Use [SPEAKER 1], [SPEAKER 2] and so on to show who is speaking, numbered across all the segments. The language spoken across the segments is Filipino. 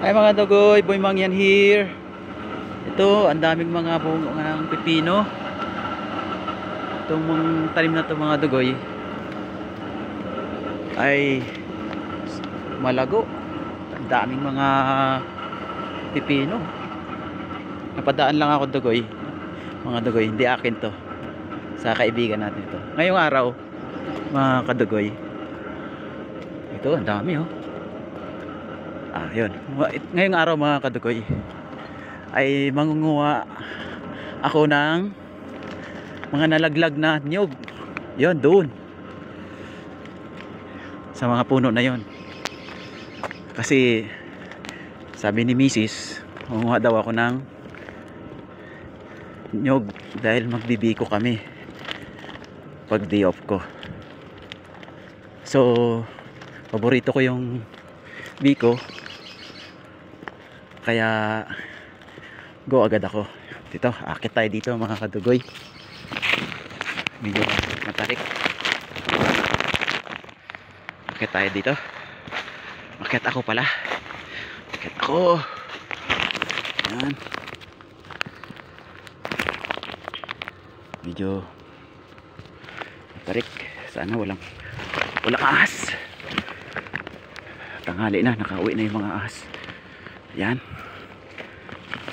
[SPEAKER 1] Ay mga dugoy, Boy Mangyan here. Ito, ang daming mga bunga ng pipino. Itong mga tanim na ito mga dugoy ay malago. Ang daming mga pipino. Napadaan lang ako dugoy. Mga dugoy, hindi akin to. Sa kaibigan natin ito. Ngayong araw, mga kadugoy, ito, ang dami oh. Yun. Ngayong araw mga kadugoy ay mangunguha ako ng mga nalaglag na niyog. Yun, doon sa mga puno na yon. Kasi sabi ni Mrs. mangunguha daw ako ng niyog dahil magbibiko kami pag day off ko. So paborito ko yung biko, kaya go agad ako dito. Akit tayo dito mga kadugoy, medyo matarik. Akit tayo dito. Akit ako pala. Akit ako. Yan. Medyo matarik. Sana walang ahas. Tanghali na, nakauwi na yung mga ahas. Yan.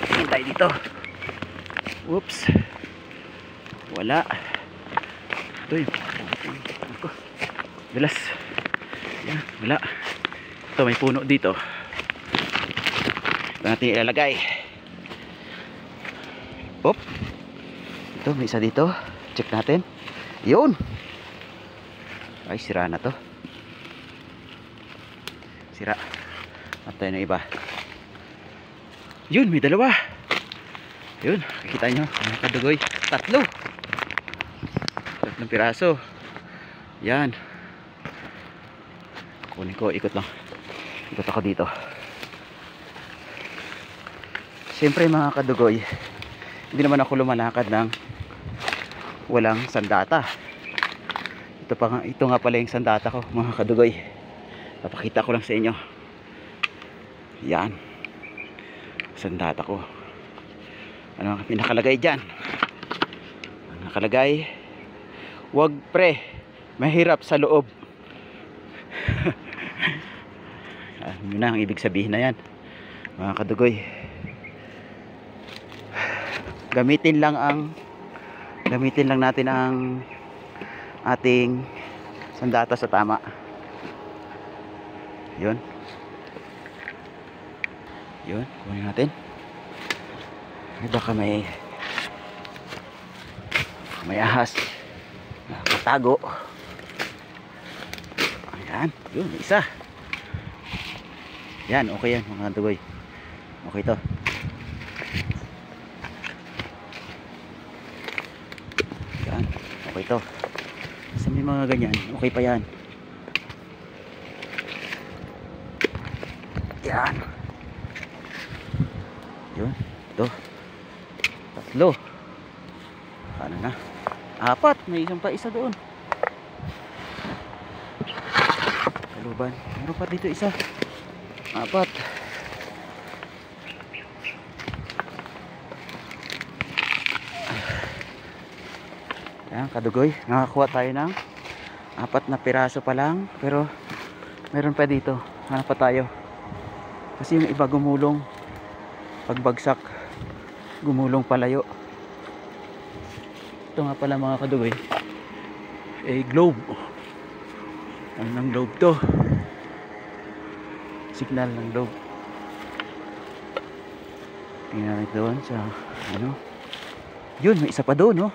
[SPEAKER 1] Tingin tayo dito. Whoops. Wala. Ito yun. Bilas. Yan, wala. Ito, may puno dito. Ito natin ilalagay. Oop. Ito, may isa dito. Check natin. Yun. Ay, sira na to. Sira. At tayo ng iba. Yun, may dalawa. Yun, nakikita nyo mga kadugoy, tatlong piraso. Yan. Kunin ko, ikot lang. Ikot ako dito. Siyempre mga kadugoy, hindi naman ako lumalakad ng walang sandata. Ito nga pala yung sandata ko mga kadugoy. Papakita ko lang sa inyo. Yan, sandata ko. Ano ang pinakalagay dyan? Ang nakalagay, wag pre, mahirap sa loob. Yun na ang ibig sabihin na yan mga kadugoy. Gamitin lang natin ang ating sandata sa tama. Yun. Yun, kunin natin. Baka may ahas na katago. Ayan, yun, isa. Yan, okay yan mga dugoy. Okay to. Yan, okay to. Sa may mga ganyan, okay pa yan. Yan. Yun, ito. Tatlo. Ano na? Apat, may isang pa isa doon. Kaluban. Meron pa dito isa. Apat. Ayan, kadugoy. Nakakuha tayo ng apat na piraso pa lang. Pero meron pa dito. Hanap pa tayo. Kasi yung iba gumulong. Pagbagsak, gumulong palayo. Ito nga pala mga kadugoy, globe. Ano ng globe to? Signal ng globe. Tingnan natin doon sa ano. Yun, may isa pa doon, no?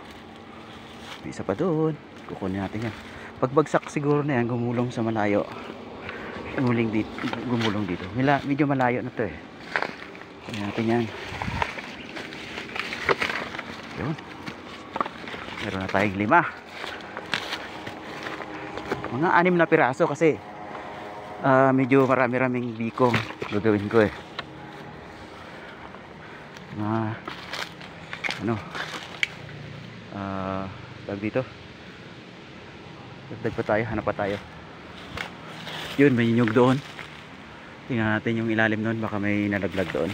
[SPEAKER 1] May isa pa doon. Kukunin natin yan. Pagbagsak siguro na yan, gumulong sa malayo. Gumulong dito. Medyo malayo na to eh. Kunin natin yan. Yun. Meron na tayong 5. Mga 6 na piraso kasi medyo marami-raming bikong gagawin ko eh. Tawag dito. Dagdag pa tayo, hanap pa tayo. Yun, may nyug doon. Tingnan natin yung ilalim nun, baka may nalaglag doon.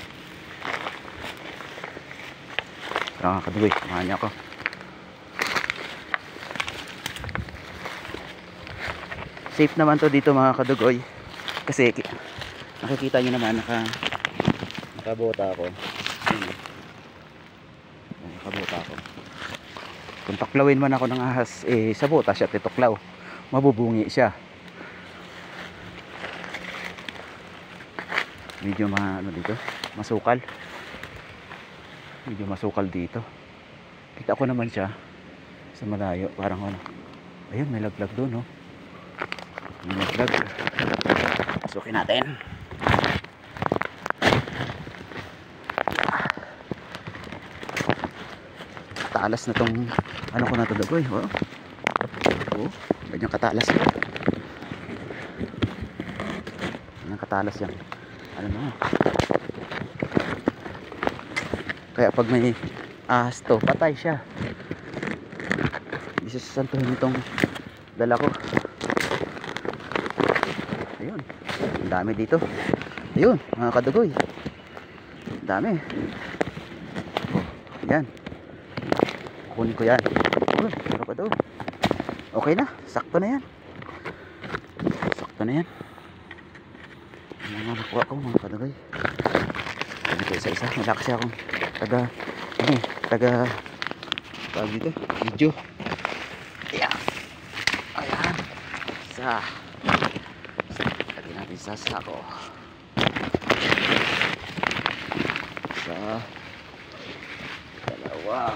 [SPEAKER 1] Tara mga kadugoy, samahan niyo ako. Safe naman to dito mga kadugoy, kasi nakikita nyo naman nakabota ako. Ayan, nakabota ako. Kung tuklawin man ako ng ahas, sa bota siya tituklaw, mabubungi siya. Medyo dito, masukal. Medyo masukal dito. Kita ko naman siya sa malayo, parang ayun, may laglag doon, no? May laglag. Pasukin natin. Talas na tong ko na to, dagoy. Ganyan katalas ito. Ganyan katalas yan. Kaya pag may ahas to, patay siya. Hindi sasantuhin itong dala ko. Ayun, ang dami dito. Ayun mga kadugoy, ang dami. Yan, kunin ko yan. Meron pa doon. Okay na, sakto na yan. Sakto na yan. Ano nakuha ko mga kadugoy. Dito isa-isa, wala kasi akong tawag dito, video. Ayan. Ayan. Lagyan natin sa sako. Dalawa.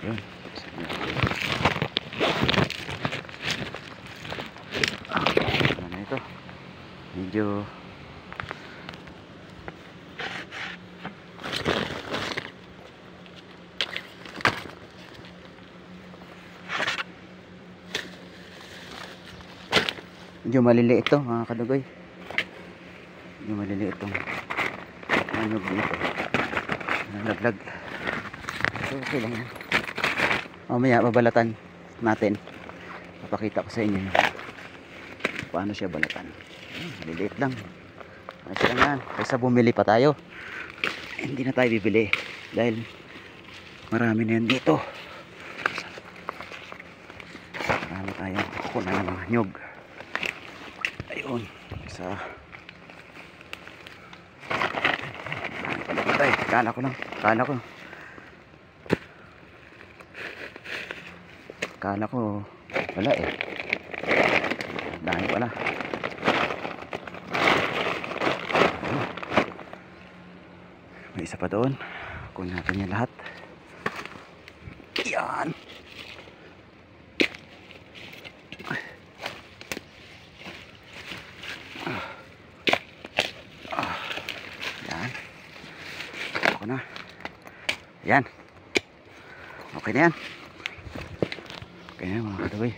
[SPEAKER 1] Ayan. Medyo maliliit to mga kadugoy. Medyo maliliit tong anyog dito. Nalaglag. So okay lang yan. Mamaya babalatan natin. Papakita ko sa inyo paano siya balatan. Maliliit lang. Ayos lang yan. Kaysa bumili pa tayo, hindi na tayo bibili dahil marami na yan dito. Marami tayo kukunan ng mga nyog. Ayun, patay. Kala ko wala dahil wala. May isa pa doon, kunin natin yan lahat. Yan. Yan. Ako na. Yan. Okay na yan. Okay na mga kadugoy.